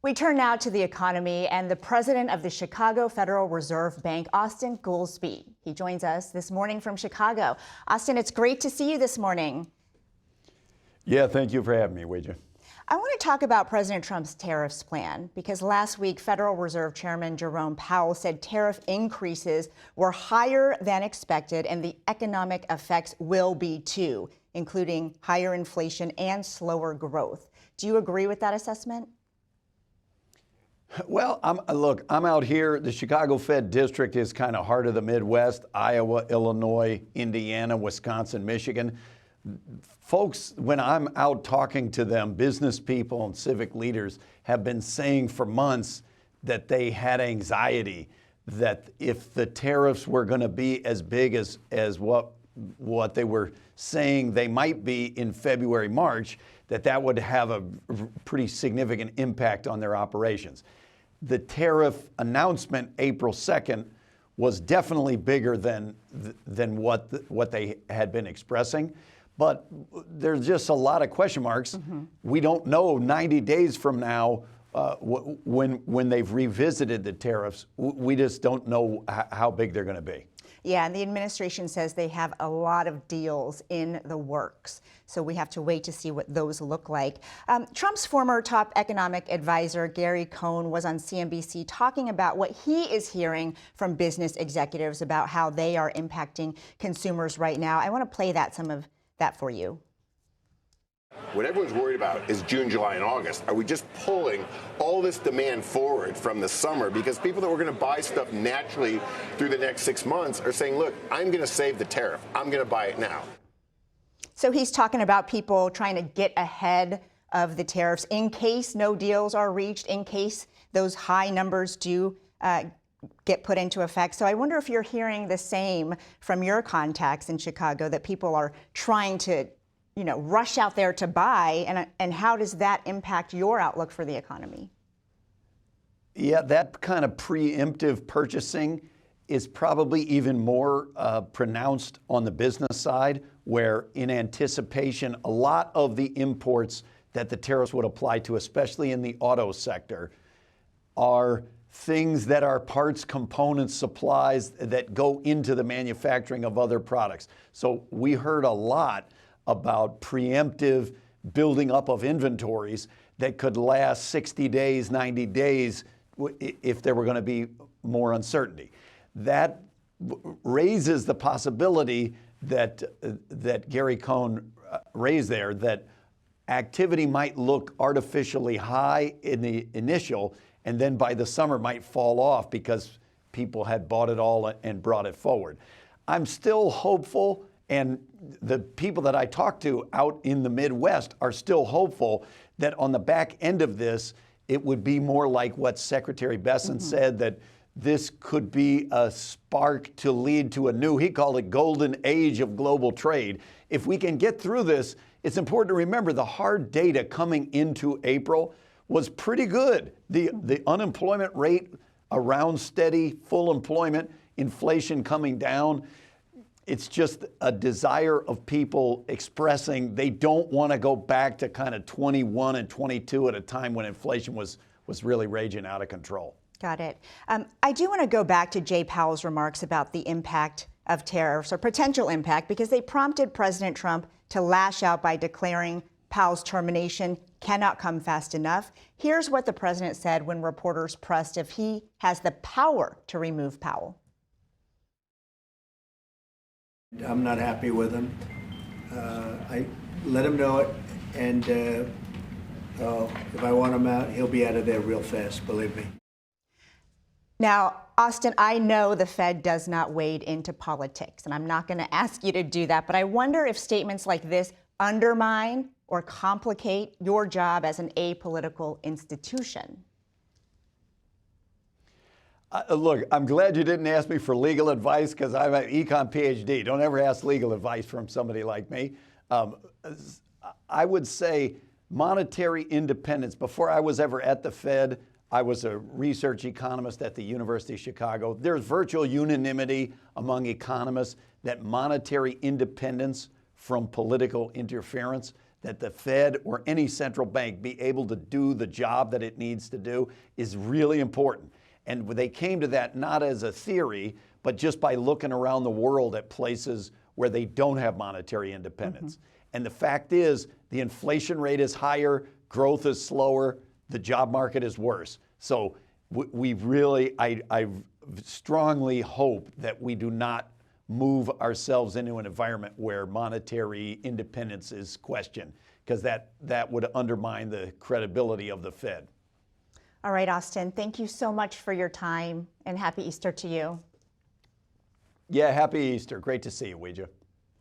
We turn now to the economy and the president of the Chicago Federal Reserve Bank, Austan Goolsbee. He joins us this morning from Chicago. Austan, it's great to see you this morning. Yeah, thank you for having me, Wager. I want to talk about President Trump's tariffs plan because last week, Federal Reserve Chairman Jerome Powell said tariff increases were higher than expected and the economic effects will be too, including higher inflation and slower growth. Do you agree with that assessment? Well, I'm out here. The Chicago Fed District is kind of heart of the Midwest, Iowa, Illinois, Indiana, Wisconsin, Michigan. Folks, when I'm out talking to them, business people and civic leaders have been saying for months that they had anxiety that if the tariffs were going to be as big as what they were saying they might be in February, March, that would have a pretty significant impact on their operations. The tariff announcement April 2nd was definitely bigger than what they had been expressing. But there's just a lot of question marks. We don't know 90 days from now when they've revisited the tariffs. We just don't know how big they're going to be. Yeah, and the administration says they have a lot of deals in the works. So we have to wait to see what those look like. Trump's former top economic advisor, Gary Cohn, was on CNBC talking about what he is hearing from business executives about how they are impacting consumers right now. I want to play some of that for you. What everyone's worried about is June, July, and August. Are we just pulling all this demand forward from the summer? Because people that were going to buy stuff naturally through the next 6 months are saying, look, I'm going to save the tariff. I'm going to buy it now. So he's talking about people trying to get ahead of the tariffs in case no deals are reached, in case those high numbers do get put into effect. So I wonder if you're hearing the same from your contacts in Chicago, that people are trying to rush out there to buy, and how does that impact your outlook for the economy? Yeah, that kind of preemptive purchasing is probably even more pronounced on the business side, where in anticipation, a lot of the imports that the tariffs would apply to, especially in the auto sector, are things that are parts, components, supplies that go into the manufacturing of other products. So we heard a lot about preemptive building up of inventories that could last 60 days, 90 days if there were going to be more uncertainty. That raises the possibility that Gary Cohn raised there, that activity might look artificially high in the initial, and then by the summer might fall off because people had bought it all and brought it forward. I'm still hopeful, and the people that I talk to out in the Midwest are still hopeful that on the back end of this, it would be more like what Secretary Besson said, that this could be a spark to lead to a new, he called it, golden age of global trade. If we can get through this, it's important to remember the hard data coming into April was pretty good. The unemployment rate around steady, full employment, inflation coming down. It's just a desire of people expressing they don't want to go back to kind of 21 and 22 at a time when inflation was really raging out of control. Got it. I do want to go back to Jay Powell's remarks about the impact of tariffs, or potential impact, because they prompted President Trump to lash out by declaring Powell's termination cannot come fast enough. Here's what the president said when reporters pressed if he has the power to remove Powell. I'm not happy with him. I let him know it, and if I want him out, he'll be out of there real fast, believe me. Now, Austan, I know the Fed does not wade into politics, and I'm not going to ask you to do that, but I wonder if statements like this undermine or complicate your job as an apolitical institution. Look, I'm glad you didn't ask me for legal advice, because I'm an econ PhD. Don't ever ask legal advice from somebody like me. I would say monetary independence. Before I was ever at the Fed, I was a research economist at the University of Chicago. There's virtual unanimity among economists that monetary independence from political interference, that the Fed or any central bank be able to do the job that it needs to do is really important. And they came to that not as a theory, but just by looking around the world at places where they don't have monetary independence. And the fact is, the inflation rate is higher, growth is slower, the job market is worse. So we really, I strongly hope that we do not move ourselves into an environment where monetary independence is questioned, because that would undermine the credibility of the Fed. All right, Austan, thank you so much for your time, and happy Easter to you. Yeah, happy Easter. Great to see you, Ouija.